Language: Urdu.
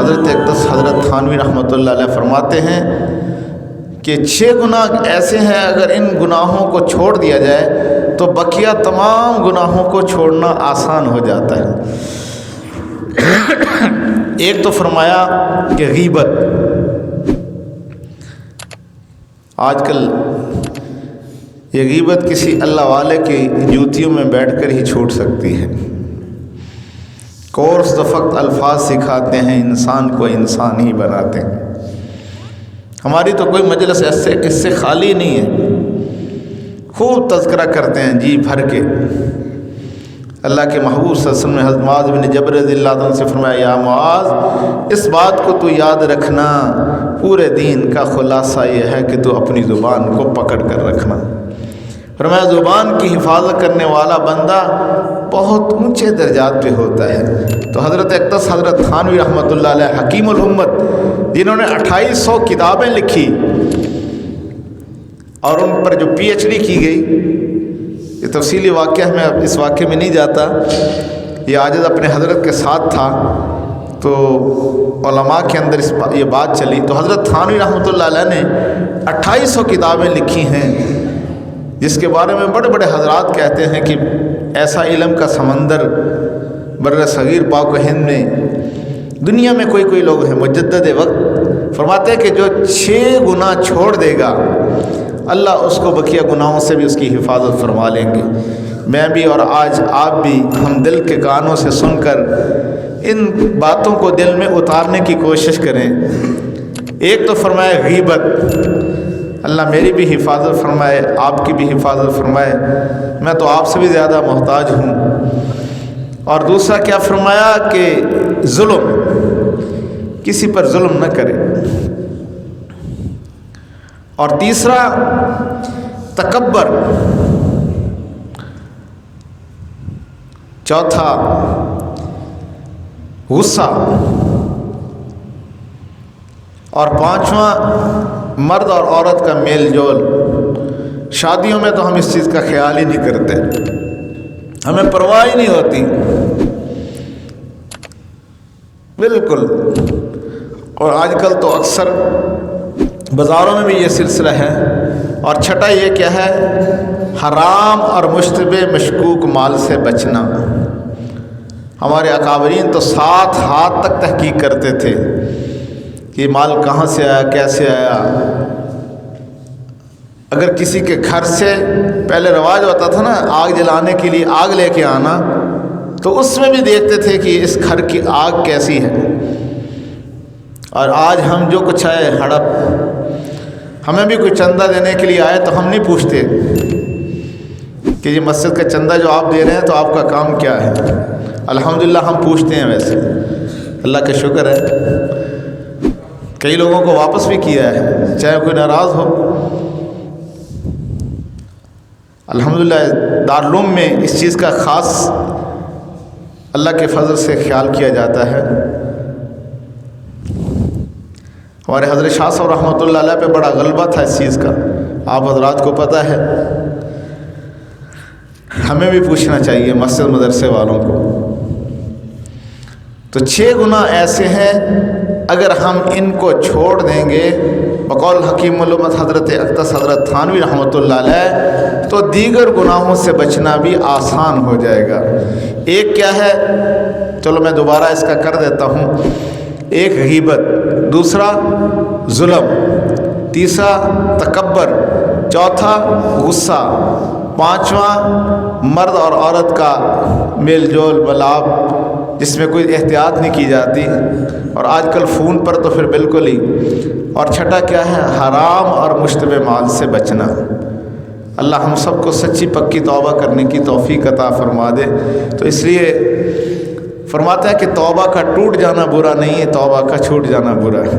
حضرت اقدس حضرت تھانوی رحمۃ اللہ علیہ فرماتے ہیں کہ 6 گناہ ایسے ہیں اگر ان گناہوں کو چھوڑ دیا جائے تو بقیہ تمام گناہوں کو چھوڑنا آسان ہو جاتا ہے۔ ایک تو فرمایا کہ غیبت، آج کل یہ غیبت کسی اللہ والے کی جوتیوں میں بیٹھ کر ہی چھوٹ سکتی ہے۔ کورس تو فقط الفاظ سکھاتے ہیں، انسان کو انسان ہی بناتے ہیں۔ ہماری تو کوئی مجلس اس سے خالی نہیں ہے، خوب تذکرہ کرتے ہیں جی بھر کے۔ اللہ کے محبوب صلی اللہ علیہ وسلم نے حضرت معاذ بن جبل رضی اللہ عنہ سے فرمایا، یا معاذ اس بات کو تو یاد رکھنا، پورے دین کا خلاصہ یہ ہے کہ تو اپنی زبان کو پکڑ کر رکھنا۔ فرمایا زبان کی حفاظت کرنے والا بندہ بہت اونچے درجات پہ ہوتا ہے۔ تو حضرت اقدس حضرت تھانوی رحمۃ اللہ علیہ حکیم الامت، جنہوں نے 2800 کتابیں لکھی اور ان پر جو PhD کی گئی، یہ تفصیلی واقعہ میں اس واقعے میں نہیں جاتا، یہ عاجز اپنے حضرت کے ساتھ تھا تو علماء کے اندر یہ بات چلی، تو حضرت تھانوی رحمۃ اللہ علیہ نے 2800 کتابیں لکھی ہیں، جس کے بارے میں بڑے بڑے حضرات کہتے ہیں کہ ایسا علم کا سمندر بر صغیر پاک و ہند میں دنیا میں کوئی لوگ ہیں مجدد وقت، فرماتے ہیں کہ جو 6 گناہ چھوڑ دے گا اللہ اس کو بقیہ گناہوں سے بھی اس کی حفاظت فرما لیں گے۔ میں بھی اور آج آپ بھی ہم دل کے کانوں سے سن کر ان باتوں کو دل میں اتارنے کی کوشش کریں۔ ایک تو فرمائے غیبت، اللہ میری بھی حفاظت فرمائے، آپ کی بھی حفاظت فرمائے، میں تو آپ سے بھی زیادہ محتاج ہوں۔ اور دوسرا کیا فرمایا کہ ظلم، کسی پر ظلم نہ کرے۔ اور تیسرا تکبر، چوتھا غصہ، اور پانچواں مرد اور عورت کا میل جول۔ شادیوں میں تو ہم اس چیز کا خیال ہی نہیں کرتے، ہمیں پرواہ ہی نہیں ہوتی بالکل۔ اور آج کل تو اکثر بازاروں میں بھی یہ سلسلہ ہے۔ اور چھٹا یہ کیا ہے، حرام اور مشتبہ مشکوک مال سے بچنا۔ ہمارے اکابرین تو 7 ہاتھ تک تحقیق کرتے تھے کہ یہ مال کہاں سے آیا، کیسے آیا۔ اگر کسی کے گھر سے پہلے رواج ہوتا تھا نا آگ جلانے کے لیے آگ لے کے آنا، تو اس میں بھی دیکھتے تھے کہ اس گھر کی آگ کیسی ہے۔ اور آج ہم جو کچھ آئے ہڑپ، ہمیں بھی کوئی چندہ دینے کے لیے آئے تو ہم نہیں پوچھتے کہ یہ مسجد کا چندہ جو آپ دے رہے ہیں تو آپ کا کام کیا ہے۔ الحمدللہ ہم پوچھتے ہیں، ویسے اللہ کا شکر ہے کئی لوگوں کو واپس بھی کیا ہے چاہے کوئی ناراض ہو۔ الحمدللہ دارالعلوم میں اس چیز کا خاص اللہ کے فضل سے خیال کیا جاتا ہے۔ ہمارے حضرت شاہ صاحب رحمۃ اللہ علیہ پہ بڑا غلبہ تھا اس چیز کا، آپ حضرات کو پتہ ہے۔ ہمیں بھی پوچھنا چاہیے مسجد مدرسے والوں کو۔ تو 6 گناہ ایسے ہیں اگر ہم ان کو چھوڑ دیں گے بقول حکیم الامت حضرت اقدس حضرت تھانوی رحمۃ اللہ علیہ، تو دیگر گناہوں سے بچنا بھی آسان ہو جائے گا۔ ایک کیا ہے، چلو میں دوبارہ اس کا کر دیتا ہوں۔ ایک غیبت، دوسرا ظلم، تیسرا تکبر، چوتھا غصہ، پانچواں مرد اور عورت کا میل جول ملاپ جس میں کوئی احتیاط نہیں کی جاتی، اور آج کل فون پر تو پھر بالکل ہی۔ اور چھٹا کیا ہے، حرام اور مشتبہ مال سے بچنا۔ اللہ ہم سب کو سچی پکی توبہ کرنے کی توفیق عطا فرما دے۔ تو اس لیے فرماتا ہے کہ توبہ کا ٹوٹ جانا برا نہیں ہے، توبہ کا چھوٹ جانا برا ہے۔